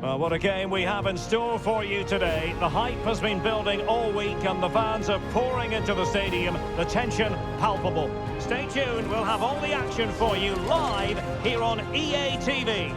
Well, what a game we have in store for you today. The hype has been building all week and the fans are pouring into the stadium. The tension palpable. Stay tuned, we'll have all the action for you live here on EA TV.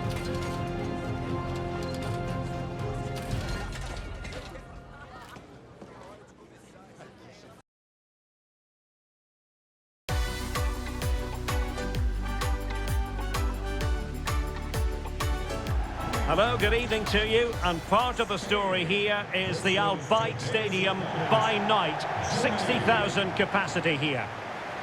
Hello, good evening to you, and part of the story here is the Al Bayt Stadium by night. 60,000 capacity here.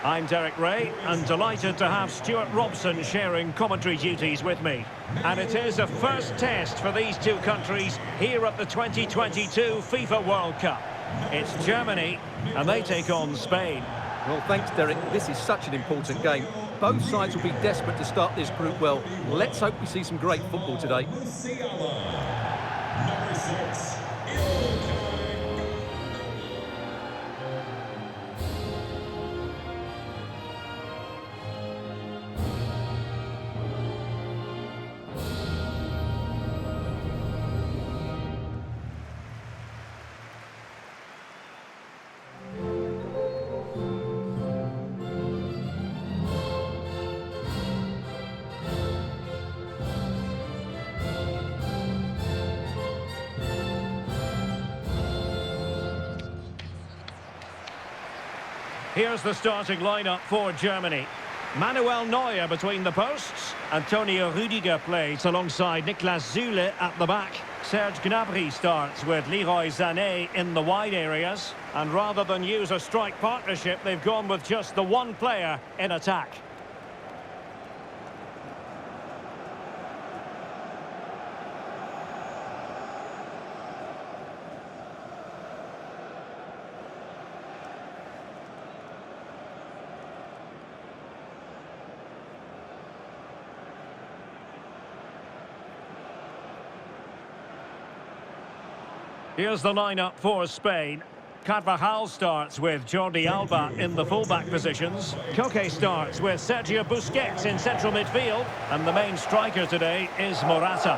I'm Derek Ray, and delighted to have Stuart Robson sharing commentary duties with me. And it is a first test for these two countries here at the 2022 FIFA World Cup. It's Germany, and they take on Spain. Well, thanks, Derek. This is such an important game. Both sides will be desperate to start this group well. Let's hope we see some great football today. Number 6. Here's the starting lineup for Germany. Manuel Neuer between the posts. Antonio Rüdiger plays alongside Niklas Süle at the back. Serge Gnabry starts with Leroy Sané in the wide areas. And rather than use a strike partnership, they've gone with just the one player in attack. Here's the lineup for Spain. Carvajal starts with Jordi Alba in the fullback positions. Koke starts with Sergio Busquets in central midfield. And the main striker today is Morata.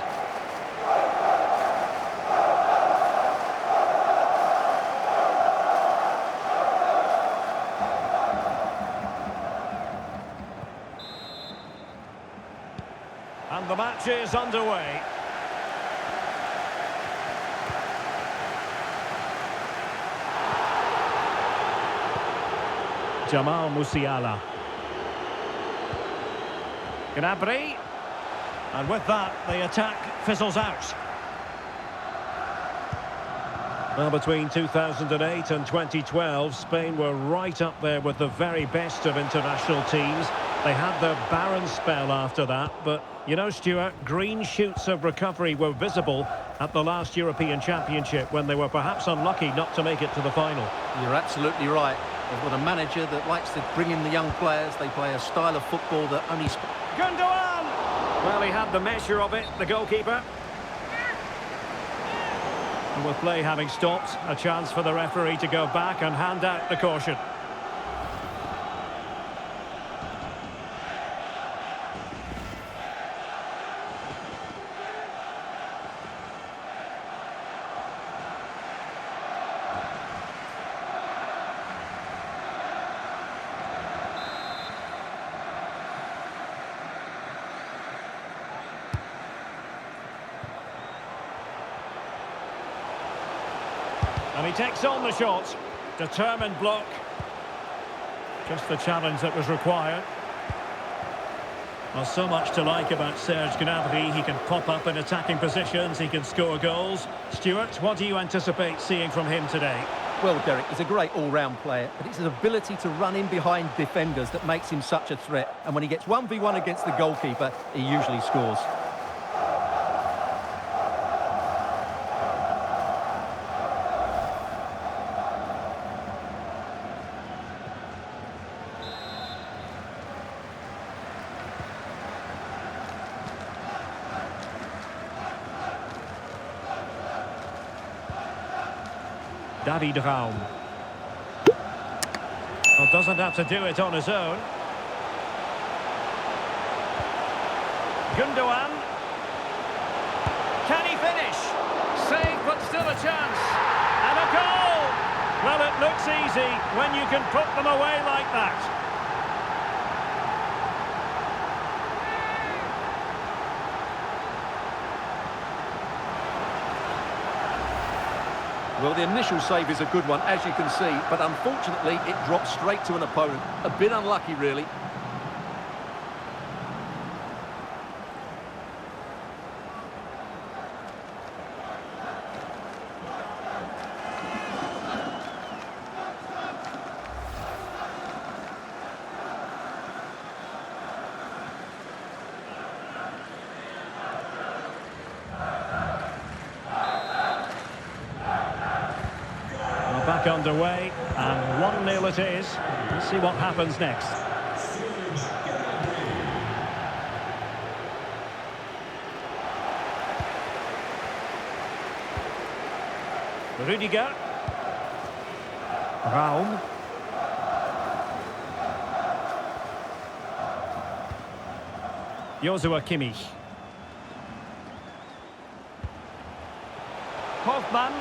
And the match is underway. Jamal Musiala. Gnabry. And with that, the attack fizzles out. Well, between 2008 and 2012, Spain were right up there with the very best of international teams. They had their barren spell after that, but, you know, Stuart, green shoots of recovery were visible at the last European Championship when they were perhaps unlucky not to make it to the final. You're absolutely right. They've got a manager that likes to bring in the young players. They play a style of football that only... Gundogan! Well, he had the measure of it, the goalkeeper. And with play having stopped, a chance for the referee to go back and hand out the caution. And he takes on the shot. Determined block. Just the challenge that was required. Well, so much to like about Serge Gnabry. He can pop up in attacking positions. He can score goals. Stuart, what do you anticipate seeing from him today? Well, Derek, he's a great all-round player, but it's his ability to run in behind defenders that makes him such a threat. And when he gets 1v1 against the goalkeeper, he usually scores. David Raum. Well, doesn't have to do it on his own. Gundogan. Can he finish? chance. And a goal! Well, it looks easy when you can put them away like that. Well, the initial save is a good one, as you can see, but unfortunately it dropped straight to an opponent. A bit unlucky, really. Back underway, and 1-0 it is. Let's see what happens next. Rudiger. Raum. Joshua Kimmich. Hoffmann.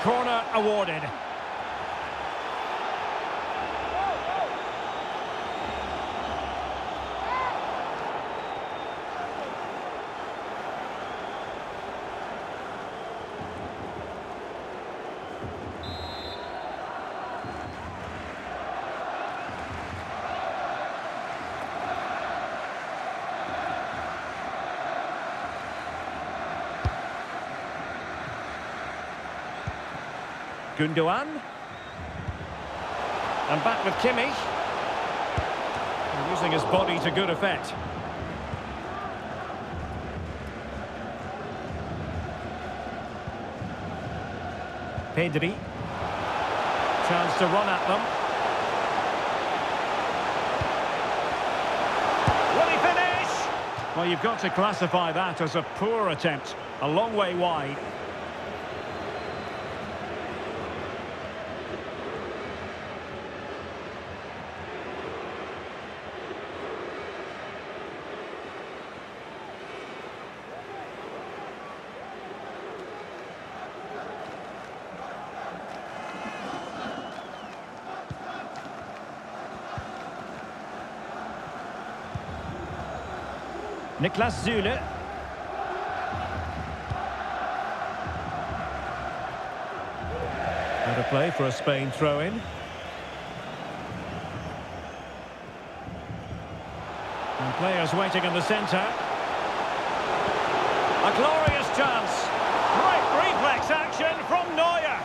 Corner awarded. Gundogan. And back with Kimmich. And using his body to good effect. Pedri. Chance to run at them. Will he finish? Well, you've got to classify that as a poor attempt. A long way wide. Niklas Süle. Out of play for a Spain throw-in. And players waiting in the centre. A glorious chance. Great reflex action from Neuer.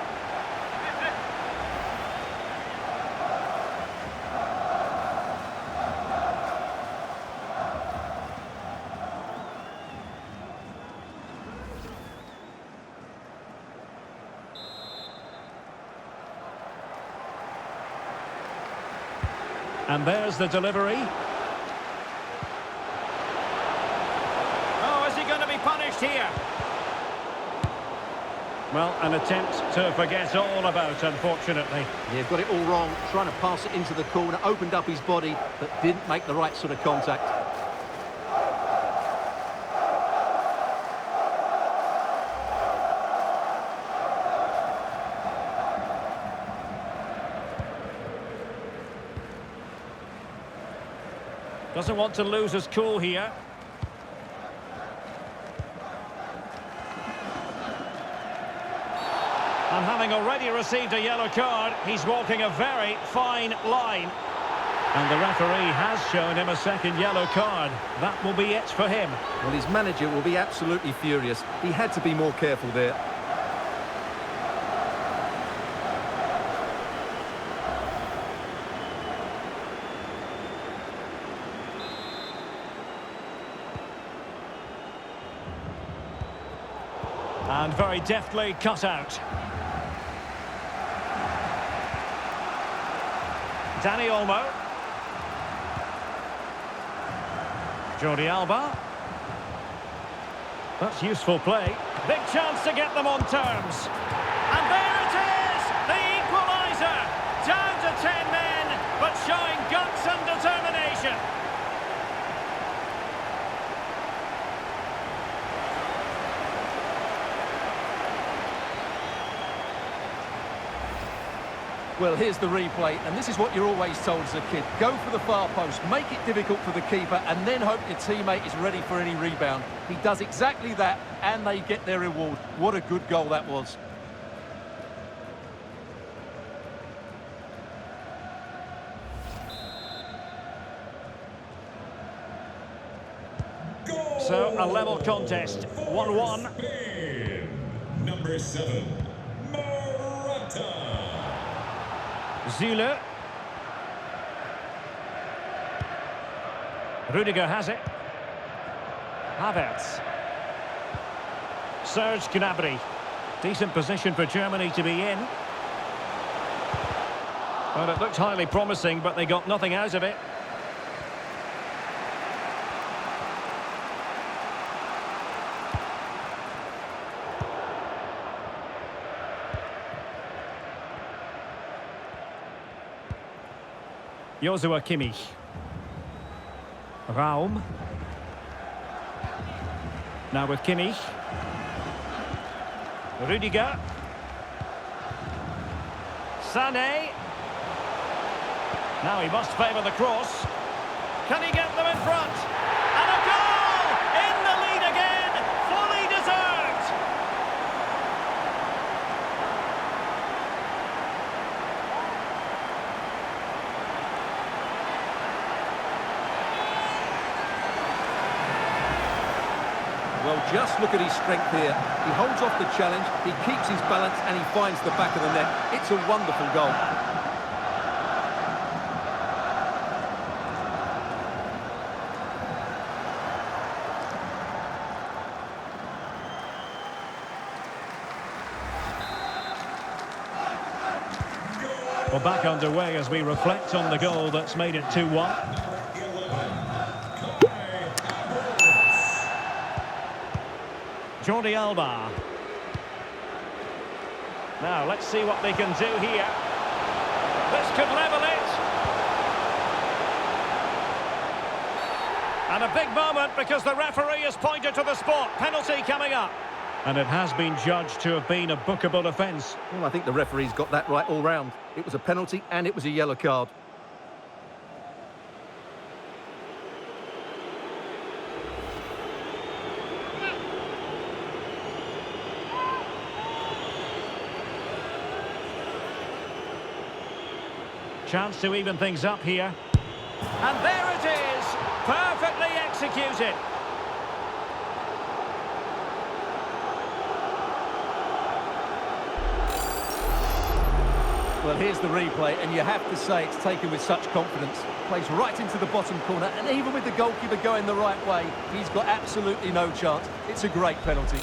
And there's the delivery. Oh, is he going to be punished here? Well, an attempt to forget all about, unfortunately. Yeah, got it all wrong. Trying to pass it into the corner, opened up his body, but didn't make the right sort of contact. Doesn't want to lose his cool here. And having already received a yellow card, he's walking a very fine line. And the referee has shown him a second yellow card. That will be it for him. Well, his manager will be absolutely furious. He had to be more careful there. And very deftly cut out. Dani Olmo. Jordi Alba. That's useful play. Big chance to get them on terms. And there it is! The equaliser! Down to 10 men, but showing guts and determination. Well, here's the replay, and this is what you're always told as a kid. Go for the far post, make it difficult for the keeper, and then hope your teammate is ready for any rebound. He does exactly that, and they get their reward. What a good goal that was. So, a level contest, 1-1. Number 7, Morata. Zule. Rudiger has it. Havertz. Serge Gnabry. Decent position for Germany to be in. Well, it looked highly promising, but they got nothing out of it. Joshua Kimmich. Raum. Now with Kimmich. Rudiger. Sané. Now he must favour the cross. Can he get them in front? And a goal! In the lead again! Fully deserved! Well, just look at his strength here. He holds off the challenge, he keeps his balance, and he finds the back of the net. It's a wonderful goal. Well, back underway as we reflect on the goal that's made it 2-1. Jordi Alba. Now, let's see what they can do here. This could level it. And a big moment because the referee has pointed to the spot. Penalty coming up. And it has been judged to have been a bookable offence. Well, I think the referee's got that right all round. It was a penalty and it was a yellow card. Chance to even things up here. And there it is! Perfectly executed. Well, here's the replay, and you have to say it's taken with such confidence. Plays right into the bottom corner, and even with the goalkeeper going the right way, he's got absolutely no chance. It's a great penalty.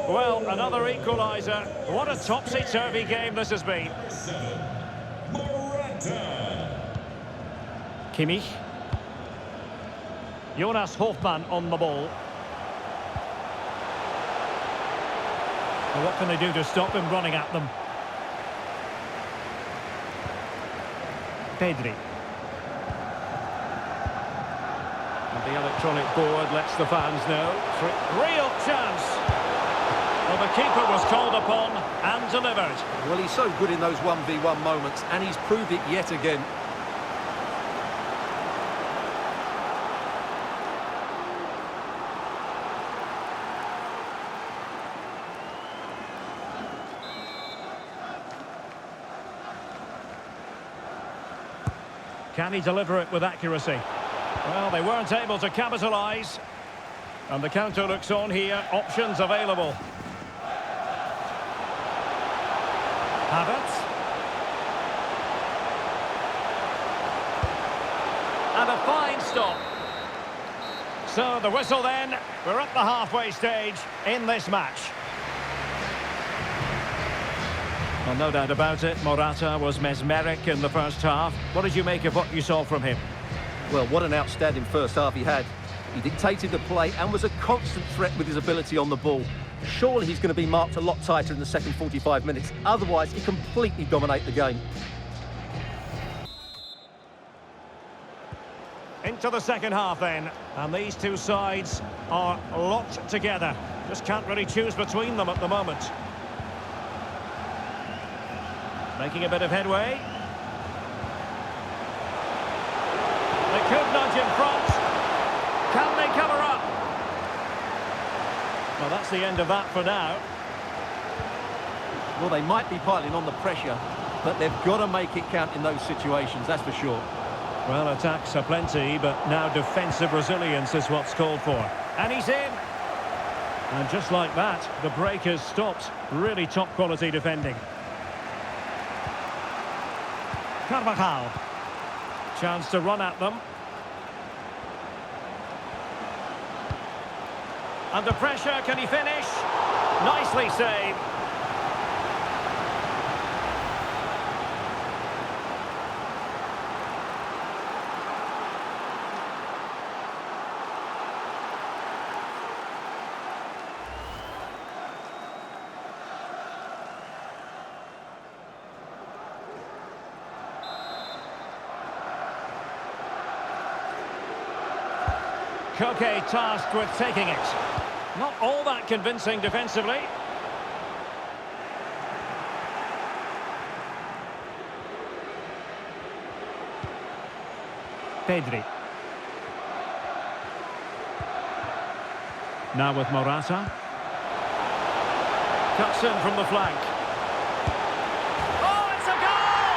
Well, another equaliser. What a topsy-turvy game this has been. Kimmich. Jonas Hofmann on the ball. Well, what can they do to stop him running at them? Pedri. And the electronic board lets the fans know. Real chance. Well, the keeper was called upon and delivered. Well, he's so good in those 1v1 moments, and he's proved it yet again. Can he deliver it with accuracy? Well, they weren't able to capitalise. And the counter looks on here. Options available. Havertz. And a fine stop. So the whistle then. We're at the halfway stage in this match. Well, no doubt about it, Morata was mesmeric in the first half. What did you make of what you saw from him? Well, what an outstanding first half he had. He dictated the play and was a constant threat with his ability on the ball. Surely he's going to be marked a lot tighter in the second 45 minutes. Otherwise, he completely dominate the game. to the second half then. And these two sides are locked together. Just can't really choose between them at the moment. Making a bit of headway. They could nudge in front. Can they cover up? Well, that's the end of that for now. Well, they might be piling on the pressure, but they've got to make it count in those situations, that's for sure. Well, attacks are plenty, but now defensive resilience is what's called for. And he's in. And just like that, the break has stopped. Really top quality defending. Carvajal. Chance to run at them. Under pressure, can he finish? Nicely saved. Koke tasked with taking it. Not all that convincing defensively. Pedri. Now with Morata. Cuts in from the flank. Oh, it's a goal!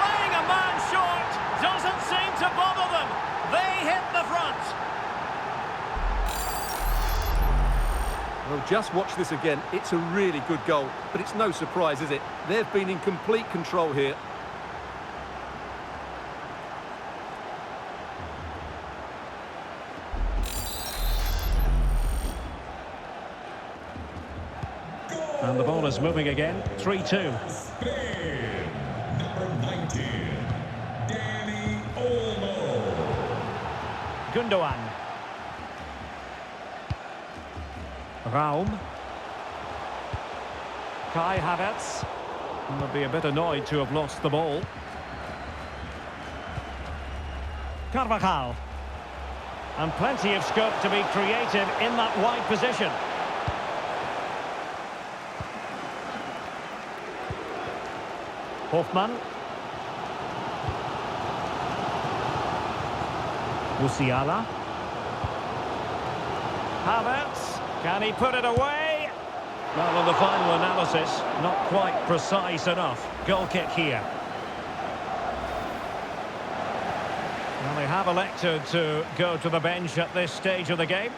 Playing a man short doesn't seem to bother them. They hit the front. Well, just watch this again. It's a really good goal, but it's no surprise, is it? They've been in complete control here. And the ball is moving again. 3-2. Spain, number 19, Danny Olmo. Gundogan. Raum. Kai Havertz. Would be a bit annoyed to have lost the ball. Carvajal. And plenty of scope to be creative in that wide position. Hoffman. Musiala. Havertz. Can he put it away? Well, on the final analysis, not quite precise enough. Goal kick here. Well, they have elected to go to the bench at this stage of the game.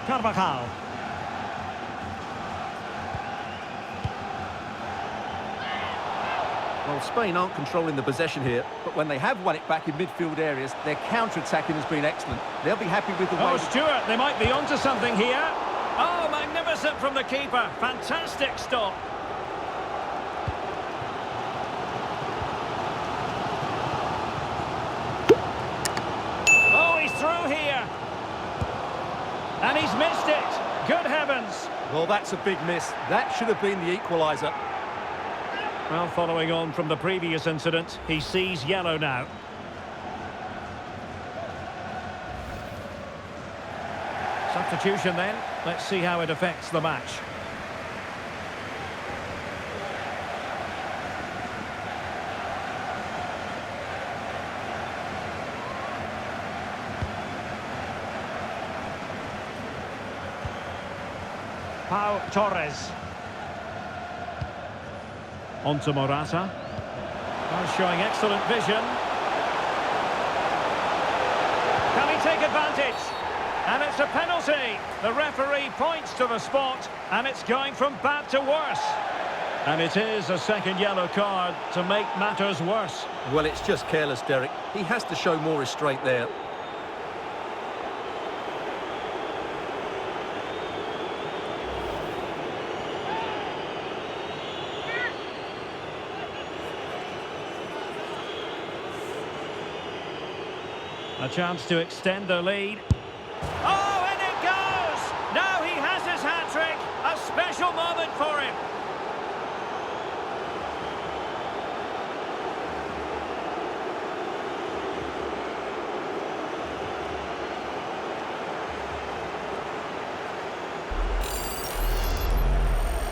Carvajal. Well, Spain aren't controlling the possession here, but when they have won it back in midfield areas, their counter-attacking has been excellent. They'll be happy with the way... Oh, Stewart, they might be onto something here. Oh, magnificent from the keeper. Fantastic stop. Oh, he's through here. And he's missed it. Good heavens. Well, that's a big miss. That should have been the equaliser. Well, following on from the previous incident, he sees yellow now. Substitution then. Let's see how it affects the match. Pau Torres. On to Morata. Oh, showing excellent vision. Can he take advantage? And it's a penalty. The referee points to the spot, and it's going from bad to worse. And it is a second yellow card to make matters worse. Well, it's just careless, Derek. He has to show more restraint there. A chance to extend their lead. Oh, and it goes! Now he has his hat-trick. A special moment for him.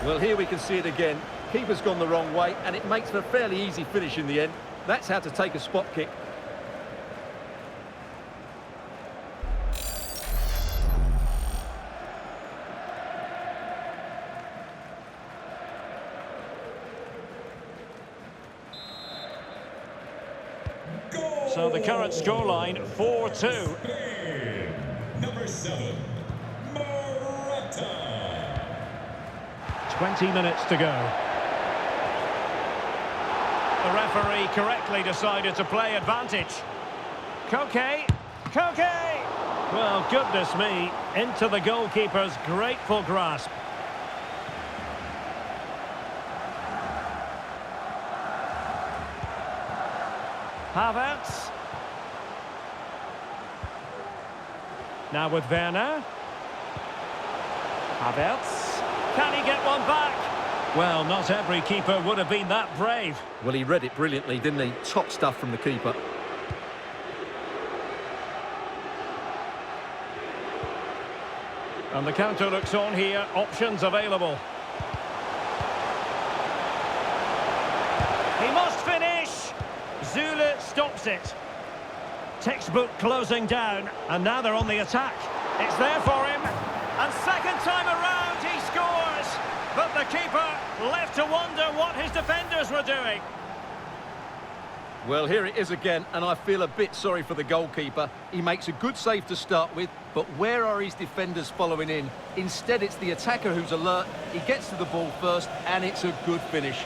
Well, here we can see it again. Keeper's gone the wrong way, and it makes for a fairly easy finish in the end. That's how to take a spot kick. So the current scoreline, 4-2. Spain, number 7, Morata. 20 minutes to go. The referee correctly decided to play advantage. Koke. Koke! Well, goodness me, into the goalkeeper's grateful grasp. Havertz. Now with Werner. Havertz. Can he get one back? Well, not every keeper would have been that brave. Well, he read it brilliantly, didn't he? Top stuff from the keeper. And the counter looks on here. Options available. He must finish. Zule stops it. Textbook closing down. And now they're on the attack. It's there for him. And second time around, he scores. But the keeper left to wonder what his defenders were doing. Well, here it is again, and I feel a bit sorry for the goalkeeper. He makes a good save to start with, but where are his defenders following in? Instead, it's the attacker who's alert. He gets to the ball first, and it's a good finish.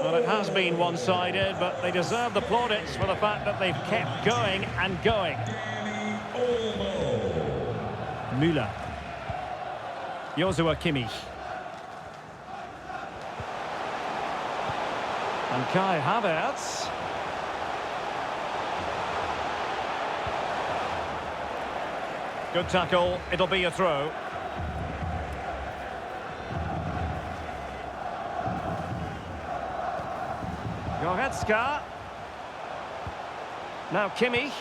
Well, it has been one-sided, but they deserve the plaudits for the fact that they've kept going and going. Danny Olmo. Müller. Joshua Kimmich. And Kai Havertz. Good tackle. It'll be a throw. Goretzka. Now Kimmich.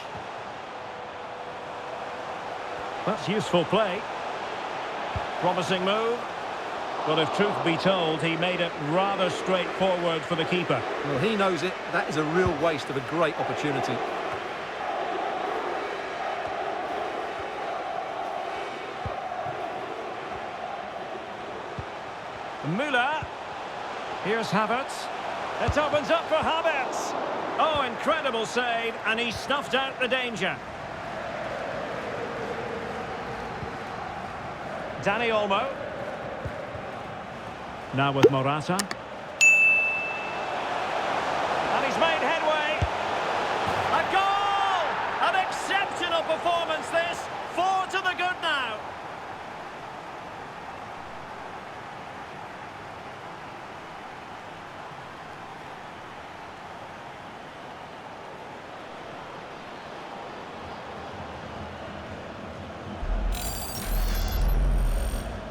That's useful play. Promising move. But if truth be told, he made it rather straightforward for the keeper. Well, he knows it. That is a real waste of a great opportunity. Müller. Here's Havertz. It opens up for Havertz. Oh, incredible save, and he snuffed out the danger. Danny Olmo. Now with Morata. And he's made headway. A goal! An exceptional performance this. 4 to the good now.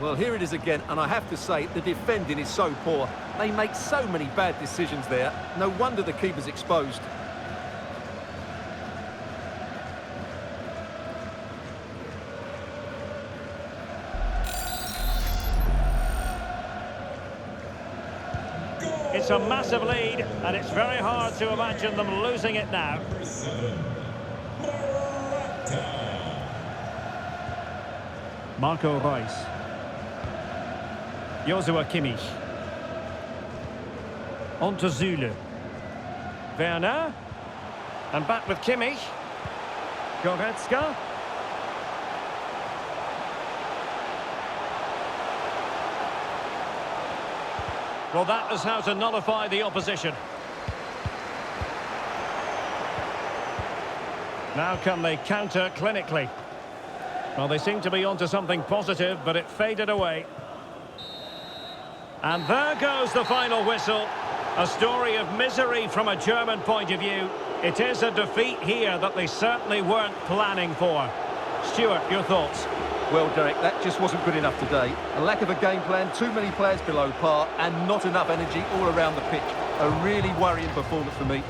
Well, here it is again, and I have to say, the defending is so poor. They make so many bad decisions there. No wonder the keeper's exposed. It's a massive lead, and it's very hard to imagine them losing it now. Number 7, Morata. Marco Reus. Joshua Kimmich. On to Zule. Werner. And back with Kimmich. Goretzka. Well, that is how to nullify the opposition. Now can they counter clinically? Well, they seem to be onto something positive, but it faded away. And there goes the final whistle. A story of misery from a German point of view. It is a defeat here that they certainly weren't planning for. Stuart, your thoughts? Well, Derek, that just wasn't good enough today. A lack of a game plan, too many players below par, and not enough energy all around the pitch. A really worrying performance for me.